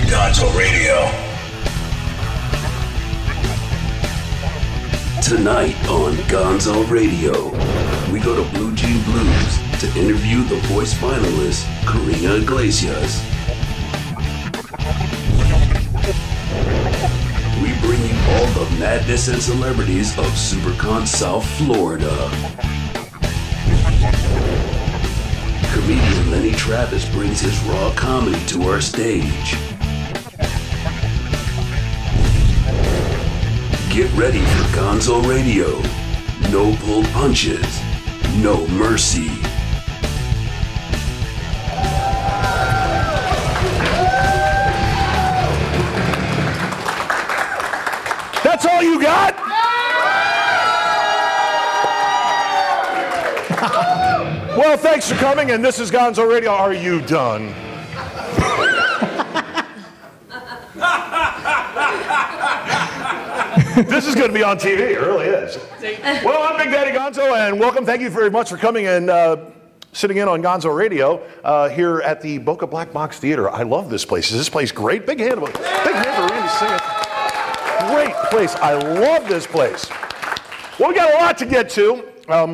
Gonzo Radio. Tonight on Gonzo Radio, we go to Blue Jean Blues to interview the voice finalist, Karina Iglesias. We bring you all the madness and celebrities of SuperCon South Florida. Comedian Lenny Travis brings his raw comedy to our stage. Get ready for Gonzo Radio. No pulled punches, no mercy. That's all you got? Well, thanks for coming, and this is Gonzo Radio. Are you done? This is going to be on TV. It really is. Well, I'm Big Daddy Gonzo, and welcome. Thank you very much for coming and sitting in on Gonzo Radio here at the Boca Black Box Theater. I love this place. Is this place great? Big hand for Randy Singer. Great place. I love this place. Well, we got a lot to get to.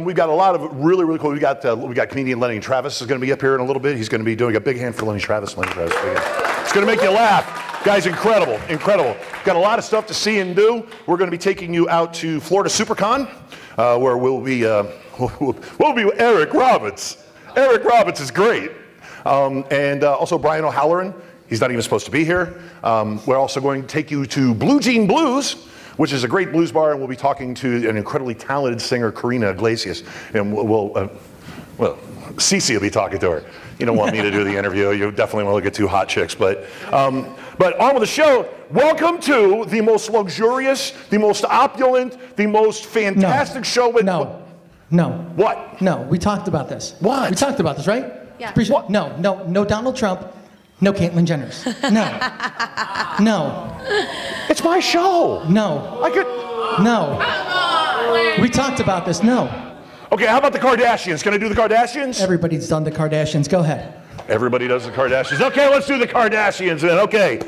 We've got a lot of really cool. We got comedian Lenny Travis is going to be up here in a little bit. He's going to be doing a big hand for Lenny Travis. It's going to make you laugh. Guys, incredible. Got a lot of stuff to see and do. We're going to be taking you out to Florida SuperCon, where we'll be with Eric Roberts. Eric Roberts is great. And also Brian O'Halloran. He's not even supposed to be here. We're also going to take you to Blue Jean Blues, which is a great blues bar, and we'll be talking to an incredibly talented singer, Karina Iglesias. And Cece will be talking to her. You don't want me to do the interview. You definitely want to look at two hot chicks. But on with the show. Welcome to the most luxurious, the most opulent, the most fantastic show. No. What? No, we talked about this. What? We talked about this, right? Yeah. What? No Donald Trump. No Caitlyn Jenners. No. It's my show. No. No. We talked about this. No. Okay, how about the Kardashians? Can I do the Kardashians? Everybody's done the Kardashians. Go ahead. Everybody does the Kardashians. Okay, let's do the Kardashians then. Okay.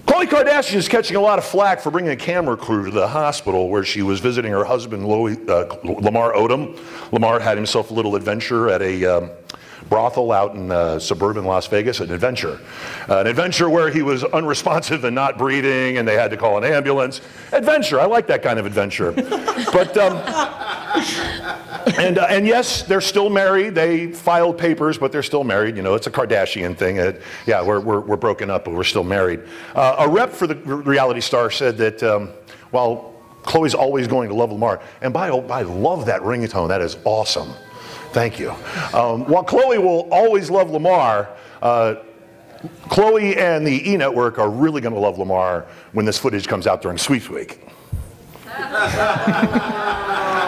Khloe Kardashian is catching a lot of flack for bringing a camera crew to the hospital where she was visiting her husband, Lamar Odom. Lamar had himself a little adventure at a brothel out in suburban Las Vegas, an adventure where he was unresponsive and not breathing, and they had to call an ambulance. Adventure, I like that kind of adventure. But and yes, they're still married. They filed papers, but they're still married. You know, it's a Kardashian thing. Yeah, we're broken up, but we're still married. A rep for the reality star said that while Khloe's always going to love Lamar, and I love that ringtone. That is awesome. Thank you. While Khloe will always love Lamar, Khloe and the E! Network are really going to love Lamar when this footage comes out during Sweeps Week.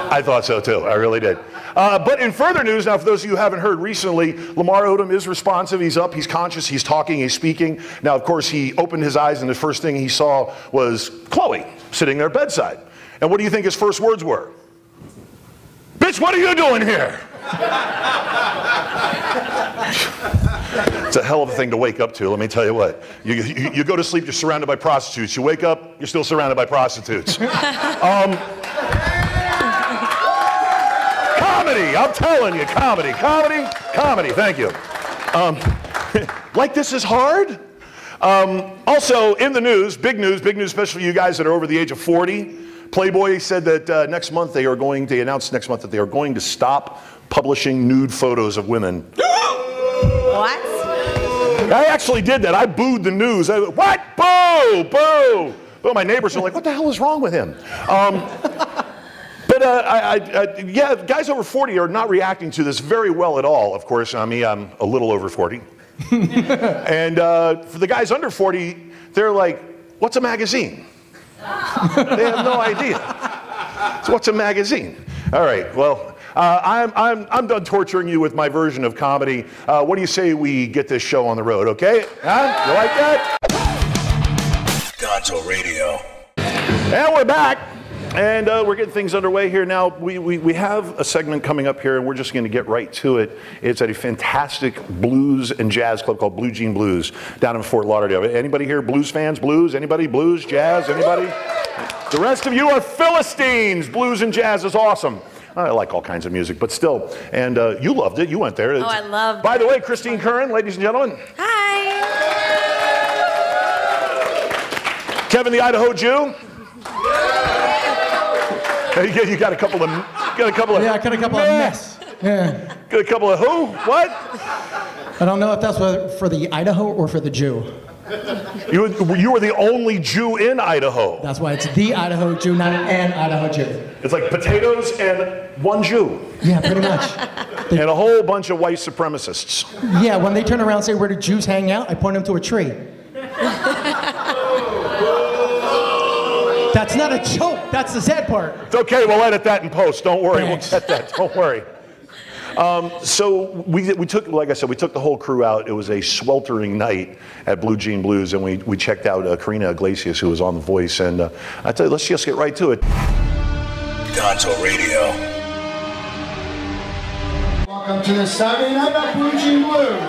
I thought so too. I really did. But in further news, now for those of you who haven't heard recently, Lamar Odom is responsive. He's up, he's conscious, he's talking, he's speaking. Now, of course, he opened his eyes and the first thing he saw was Khloe sitting there bedside. And what do you think his first words were? Bitch, what are you doing here? It's a hell of a thing to wake up to, let me tell you what. You go to sleep, you're surrounded by prostitutes. You wake up, you're still surrounded by prostitutes. Comedy, I'm telling you, comedy, thank you. Like this is hard? Also, in the news, big news, especially you guys that are over the age of 40. Playboy said that announced next month that they are going to stop publishing nude photos of women. What? I actually did that. I booed the news. What? Boo! Boo! Well, my neighbors are like, what the hell is wrong with him? Yeah, guys over 40 are not reacting to this very well at all, of course. I mean, I'm a little over 40. And for the guys under 40, they're like, what's a magazine? They have no idea. So what's a magazine? All right, well, I'm done torturing you with my version of comedy. What do you say we get this show on the road, okay? Huh? You like that? Gonzo Radio. And we're back. And we're getting things underway here now. We have a segment coming up here, and we're just going to get right to it. It's at a fantastic blues and jazz club called Blue Jean Blues down in Fort Lauderdale. Anybody here blues fans? Blues? Anybody? Blues? Jazz? Anybody? The rest of you are Philistines. Blues and jazz is awesome. I like all kinds of music, but still. And you loved it. You went there. Oh, I loved it. By the way, Christine Curran, ladies and gentlemen. Hi. Kevin the Idaho Jew. You got a couple of. Yeah, I got a couple of mess. Yeah. Got a couple of who? What? I don't know if that's for the Idaho or for the Jew. You were the only Jew in Idaho. That's why it's the Idaho Jew, not an Idaho Jew. It's like potatoes and one Jew. Yeah, pretty much. And a whole bunch of white supremacists. Yeah, when they turn around and say, where do Jews hang out? I point them to a tree. That's not a joke. That's the sad part. It's okay. We'll edit that in post. Don't worry. Thanks. We'll get that. Don't worry. So we took, like I said, we took the whole crew out. It was a sweltering night at Blue Jean Blues, and we checked out Karina Iglesias, who was on The Voice. And I tell you, let's just get right to it. Gonzo Radio. Welcome to the Saturday night of Blue Jean Blues.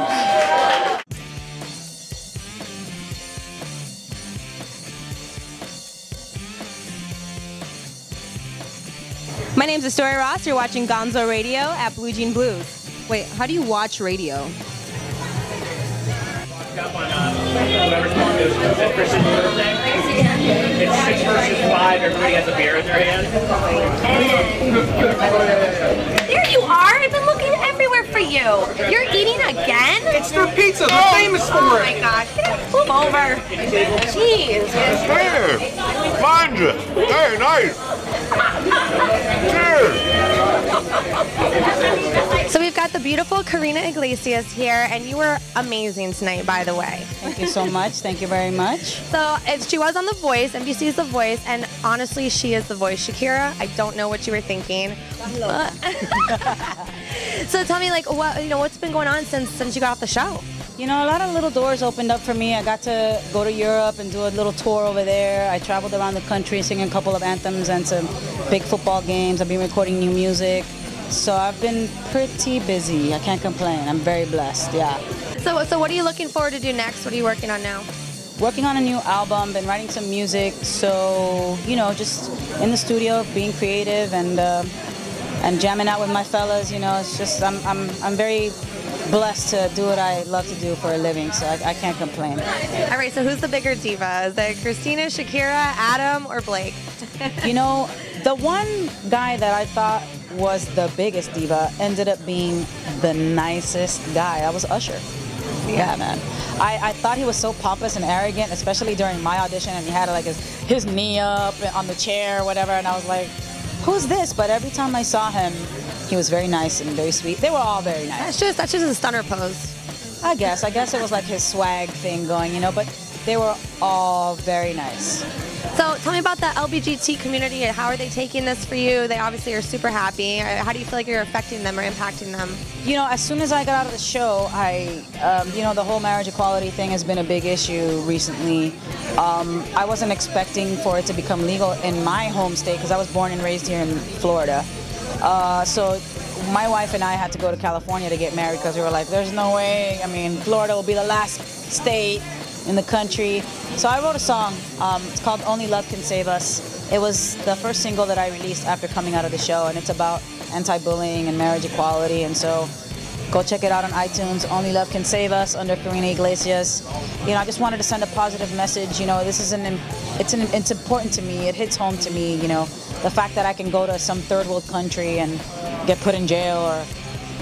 My name's Astoria Ross. You're watching Gonzo Radio at Blue Jean Blues. Wait, how do you watch radio? It's 6 versus 5. Everybody has a beer in their hand. There you are. I've been looking everywhere for you. You're eating again? It's their pizza. They're famous for Oh it. my gosh. Move over. Jeez. Here, mind you. Hey, nice. Cheers. So we've got the beautiful Karina Iglesias here, and you were amazing tonight, by the way. Thank you so much. Thank you very much. So she was on The Voice, NBC's The Voice, and honestly, she is The Voice. Shakira, I don't know what you were thinking. So tell me, like, what's been going on since you got off the show? You know, a lot of little doors opened up for me. I got to go to Europe and do a little tour over there. I traveled around the country singing a couple of anthems and some big football games. I've been recording new music. So I've been pretty busy. I can't complain. I'm very blessed, yeah. So what are you looking forward to do next? What are you working on now? Working on a new album, been writing some music. So, you know, just in the studio, being creative and jamming out with my fellas. You know, it's just, I'm very blessed to do what I love to do for a living, so I can't complain. All right, so who's the bigger diva? Is it Christina, Shakira, Adam, or Blake? You know, the one guy that I thought was the biggest diva ended up being the nicest guy. That was Usher. Yeah, man. I thought he was so pompous and arrogant, especially during my audition, and he had like his knee up on the chair or whatever, and I was like, who's this? But every time I saw him, he was very nice and very sweet. They were all very nice. That's just a stunner pose. I guess it was like his swag thing going, you know, but they were all very nice. So tell me about the LBGT community. How are they taking this for you? They obviously are super happy. How do you feel like you're affecting them or impacting them? You know, as soon as I got out of the show, you know, the whole marriage equality thing has been a big issue recently. I wasn't expecting for it to become legal in my home state because I was born and raised here in Florida. So my wife and I had to go to California to get married because we were like, there's no way. I mean, Florida will be the last state in the country. So I wrote a song. It's called Only Love Can Save Us. It was the first single that I released after coming out of the show, and it's about anti-bullying and marriage equality. And so go check it out on iTunes. Only Love Can Save Us under Karina Iglesias. You know, I just wanted to send a positive message. You know, this is it's important to me. It hits home to me. You know, the fact that I can go to some third world country and get put in jail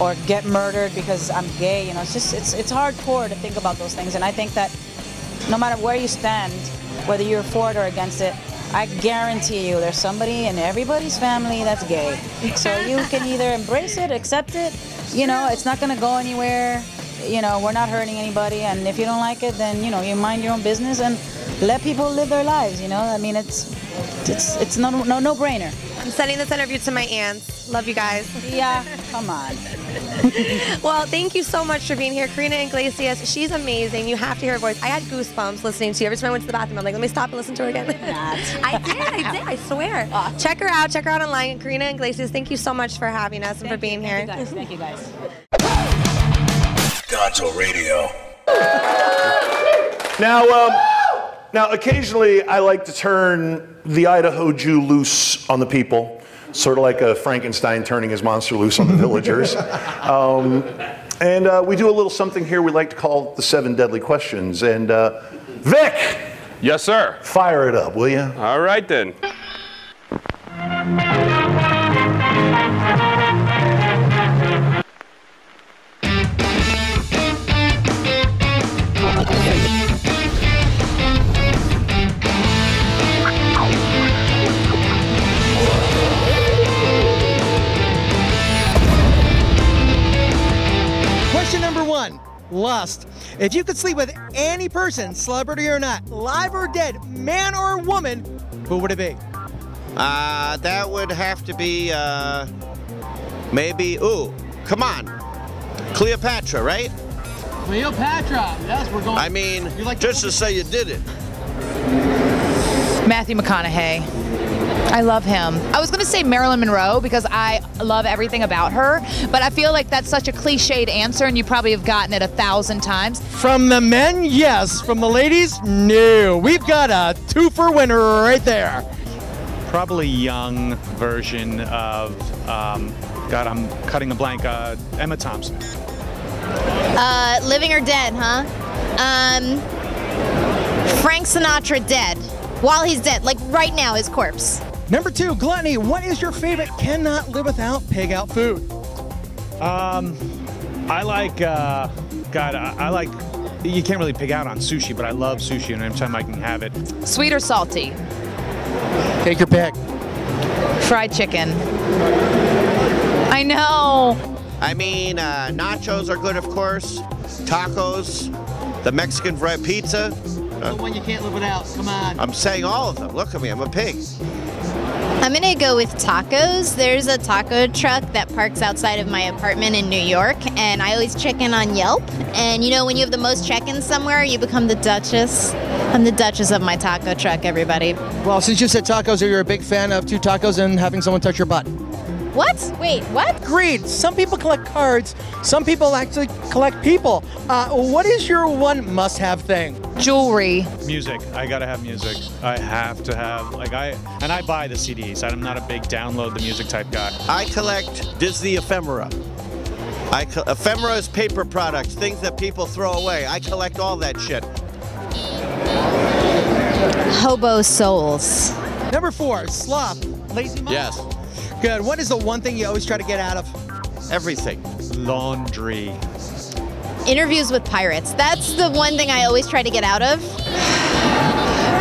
or get murdered because I'm gay. You know, it's hardcore to think about those things. And I think that no matter where you stand, whether you're for it or against it, I guarantee you there's somebody in everybody's family that's gay. So you can either embrace it, accept it, you know, it's not gonna go anywhere, you know, we're not hurting anybody, and if you don't like it, then, you know, you mind your own business and let people live their lives, you know, I mean, it's no-brainer. I'm sending this interview to my aunts. Love you guys. Yeah, come on. Well, thank you so much for being here. Karina Iglesias, she's amazing. You have to hear her voice. I had goosebumps listening to you. Every time I went to the bathroom, I'm like, let me stop and listen to her again. I did, I swear. Check her out online. Karina Iglesias, thank you so much for having us and for being here. Thank you guys. Gonzo Radio. Now, occasionally I like to turn the Idaho Jew loose on the people, sort of like a Frankenstein turning his monster loose on the villagers. And we do a little something here we like to call the 7 deadly questions. And Vic! Yes, sir. Fire it up, will you? All right, then. Question number 1, lust. If you could sleep with any person, celebrity or not, live or dead, man or woman, who would it be? That would have to be, maybe, come on. Cleopatra, right? Cleopatra. Yes, we're going. I mean, just to say you did it. Matthew McConaughey. I love him. I was going to say Marilyn Monroe because I love everything about her, but I feel like that's such a cliched answer and you probably have gotten it 1,000 times. From the men, yes. From the ladies, no. We've got a 2-for winner right there. Probably young version of, God, I'm cutting a blank, Emma Thompson. Living or dead, huh? Frank Sinatra dead. While he's dead, like right now, his corpse. Number 2, gluttony. What is your favorite cannot live without pig out food? I like, I like, you can't really pig out on sushi, but I love sushi and anytime I can have it. Sweet or salty? Take your pick. Fried chicken. I know. I mean, nachos are good, of course. Tacos, the Mexican fried pizza. The one you can't live without. Come on. I'm saying all of them. Look at me, I'm a pig. I'm gonna go with tacos. There's a taco truck that parks outside of my apartment in New York, and I always check in on Yelp. And you know, when you have the most check-ins somewhere, you become the Duchess. I'm the Duchess of my taco truck, everybody. Well, since you said tacos, are you a big fan of 2 tacos and having someone touch your butt? What? Wait, what? Agreed. Some people collect cards. Some people actually collect people. What is your one must-have thing? Jewelry. Music. I gotta have music. I have to have, and I buy the CDs. I'm not a big download the music type guy. I collect Disney ephemera. Ephemera is paper products, things that people throw away. I collect all that shit. Hobo souls. Number 4, sloth. Lazy mom. Yes. Good. What is the one thing you always try to get out of? Everything. Laundry. Interviews with pirates. That's the one thing I always try to get out of.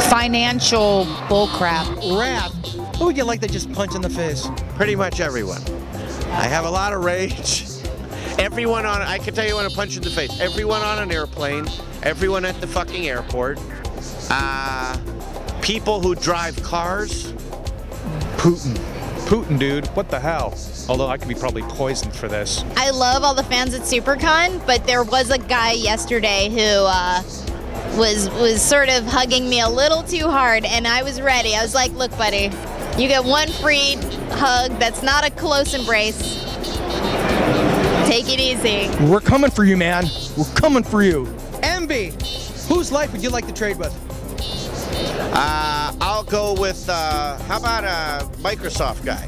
Financial bullcrap. Wrath. Who would you like to just punch in the face? Pretty much everyone. I have a lot of rage. Everyone on, I can tell you when I punch in the face. Everyone on an airplane. Everyone at the fucking airport. People who drive cars. Putin, dude. What the hell? Although I could be probably poisoned for this. I love all the fans at SuperCon, but there was a guy yesterday who was sort of hugging me a little too hard, and I was ready. I was like, look, buddy, you get one free hug that's not a close embrace. Take it easy. We're coming for you, man. We're coming for you. Envy. Whose life would you like to trade with? I'll go with, how about a Microsoft guy?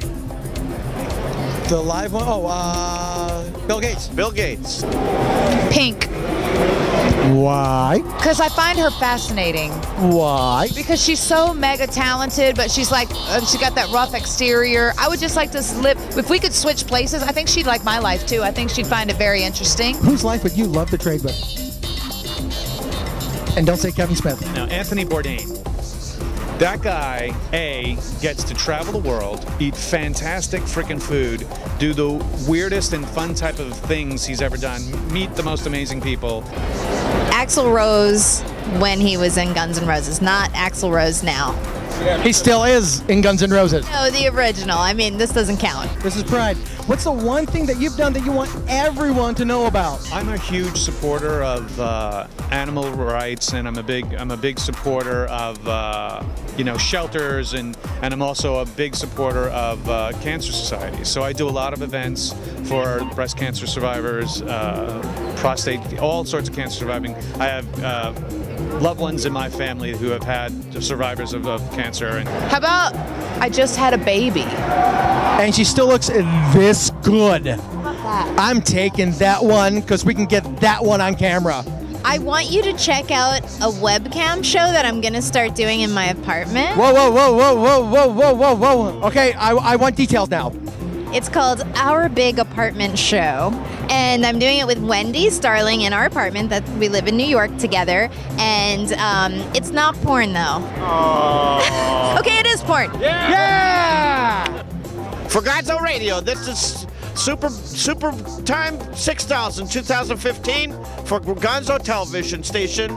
The live one? Oh, Bill Gates. Bill Gates. Pink. Why? Because I find her fascinating. Why? Because she's so mega talented, but she's like, she got that rough exterior. I would just like to live, if we could switch places, I think she'd like my life too. I think she'd find it very interesting. Whose life would you love to trade with? And don't say Kevin Smith. Now, Anthony Bourdain. That guy, A, gets to travel the world, eat fantastic freaking food, do the weirdest and fun type of things he's ever done, meet the most amazing people. Axl Rose when he was in Guns N' Roses, not Axl Rose now. He still is in Guns N' Roses. No, the original. I mean, this doesn't count. This is Pride. What's the one thing that you've done that you want everyone to know about? I'm a huge supporter of animal rights, and I'm a big supporter of shelters, and I'm also a big supporter of cancer societies. So I do a lot of events for breast cancer survivors, prostate, all sorts of cancer surviving. I have loved ones in my family who have had survivors of cancer. And How about I just had a baby? And she still looks this good. I'm taking that one because we can get that one on camera. I want you to check out a webcam show that I'm going to start doing in my apartment. Whoa, whoa, whoa, whoa, whoa, whoa, whoa, whoa, whoa. Okay, I want details now. It's called Our Big Apartment Show, and I'm doing it with Wendy Starling in our apartment that we live in New York together, and it's not porn though. Okay, it is porn. Yeah! For Gonzo Radio, this is Super Time 6000 2015 for Gonzo Television Station.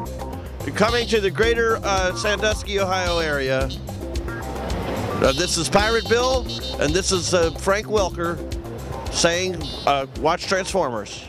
You're coming to the greater Sandusky, Ohio area. This is Pirate Bill, and this is Frank Welker saying, watch Transformers.